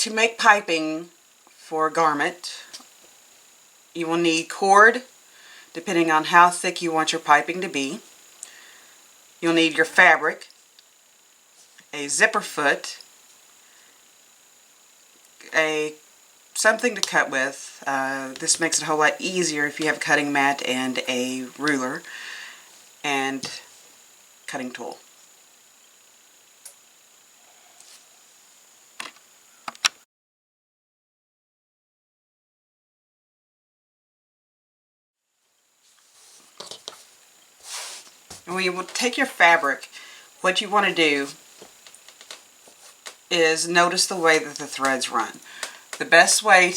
to make piping for a garment, you will need cord, depending on how thick you want your piping to be. You'll need your fabric, a zipper foot, something to cut with. This makes it a whole lot easier if you have a cutting mat and a ruler, and cutting tool. And when you will take your fabric, what you want to do is notice the way that the threads run. The best way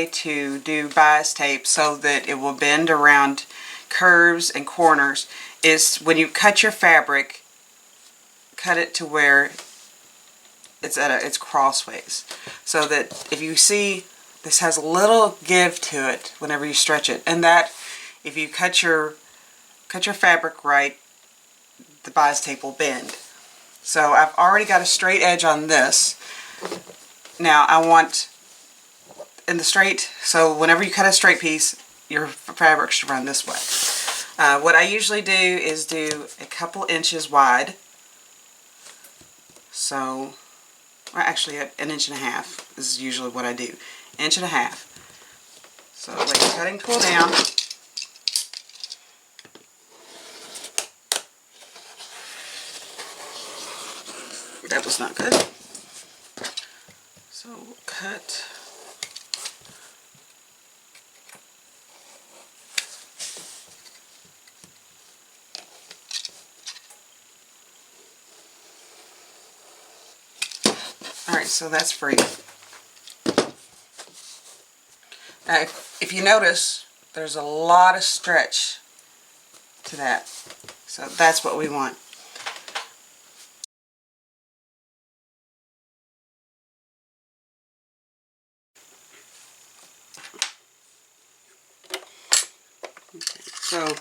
to do bias tape so that it will bend around curves and corners is when you cut your fabric, cut it to where it's crossways, so that if you see this has a little give to it whenever you stretch it, and that if you cut your fabric right, the bias tape will bend. So I've already got a straight edge on this. Now I want in the straight, so whenever you cut a straight piece, your fabric should run this way. What I usually do is do a couple inches wide. So, well, actually an inch and a half is usually what I do. Inch and a half. So lay your cutting tool down. That was not good. So we'll cut. Alright, so that's free. Now, if you notice, there's a lot of stretch to that. So that's what we want. Okay, so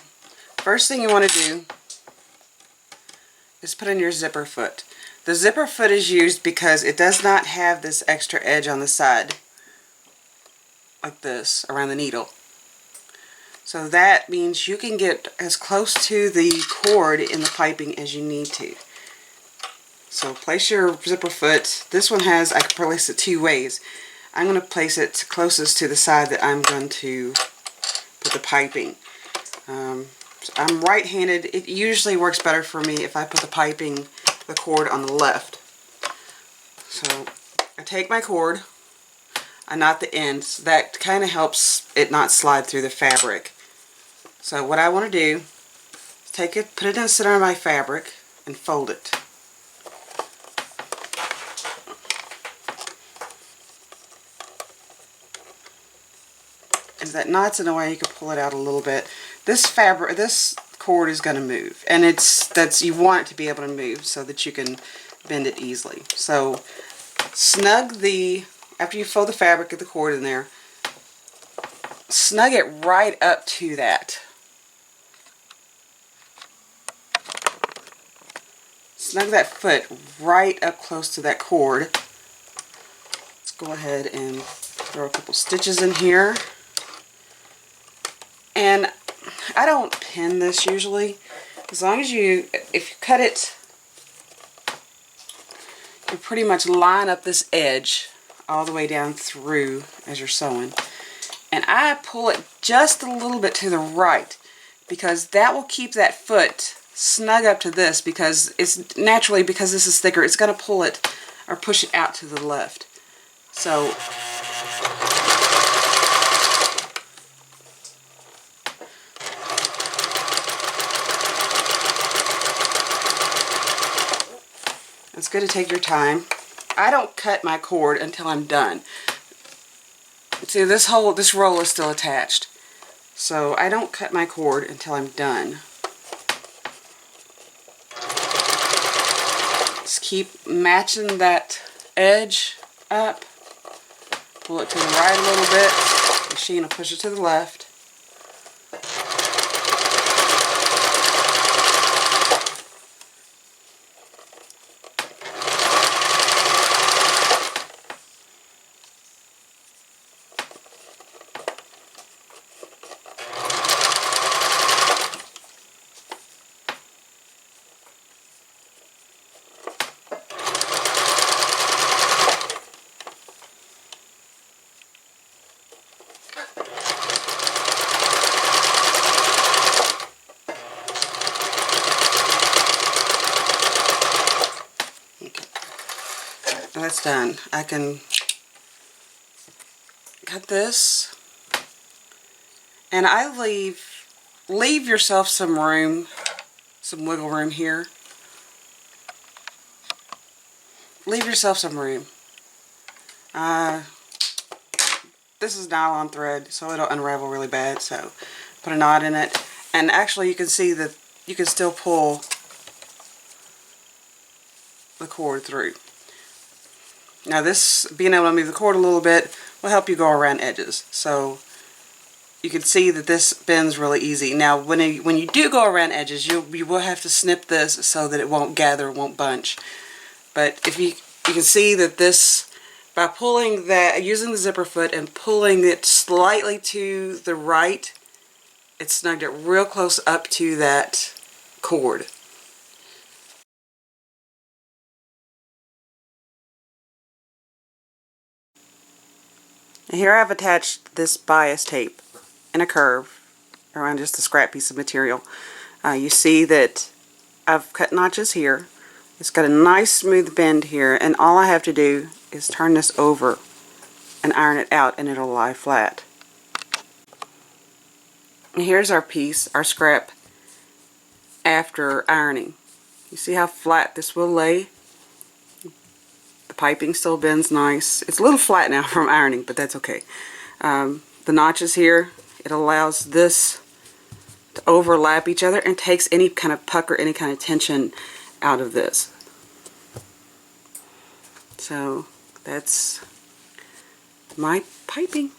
first thing you want to do is put in your zipper foot. The zipper foot is used because it does not have this extra edge on the side, like this, around the needle. So that means you can get as close to the cord in the piping as you need to. So place your zipper foot. This one has, I can place it two ways. I'm going to place it closest to the side that I'm going to put the piping. So I'm right-handed. It usually works better for me if I put the cord on the left. So I take my cord, I knot the ends. That kind of helps it not slide through the fabric. So what I want to do is take it, put it in the center of my fabric, and fold it. If that knot's in a way, you can pull it out a little bit. This cord is going to move, and you want it to be able to move so that you can bend it easily. So after you fold the fabric, get the cord in there, snug it right up to that. Snug that foot right up close to that cord. Let's go ahead and throw a couple stitches in here. And I don't pin this usually. As long as if you cut it, you pretty much line up this edge all the way down through as you're sewing. And I pull it just a little bit to the right, because that will keep that foot snug up to this, because it's naturally, because this is thicker, it's going to pull it or push it out to the left. So it's good to take your time. I don't cut my cord until I'm done. See, this roll is still attached. So I don't cut my cord until I'm done. Just keep matching that edge up. Pull it to the right a little bit. Machine will push it to the left. done. I can cut this, and I leave yourself some room, some wiggle room here. Leave yourself some room. This is nylon thread, so it'll unravel really bad, so put a knot in it. And actually you can see that you can still pull the cord through. Now this, being able to move the cord a little bit, will help you go around edges. So you can see that this bends really easy. Now when you do go around edges, you will have to snip this so that it won't gather, won't bunch. But if you can see that this, by pulling that, using the zipper foot and pulling it slightly to the right, it snugged it real close up to that cord. And here I've attached this bias tape in a curve around just a scrap piece of material. You see that I've cut notches here. It's got a nice smooth bend here, and all I have to do is turn this over and iron it out, and it'll lie flat. And here's our piece, our scrap, after ironing. You see how flat this will lay? The piping still bends nice. It's a little flat now from ironing, but that's okay. The notches here, it allows this to overlap each other and takes any kind of pucker, any kind of tension out of this. So that's my piping.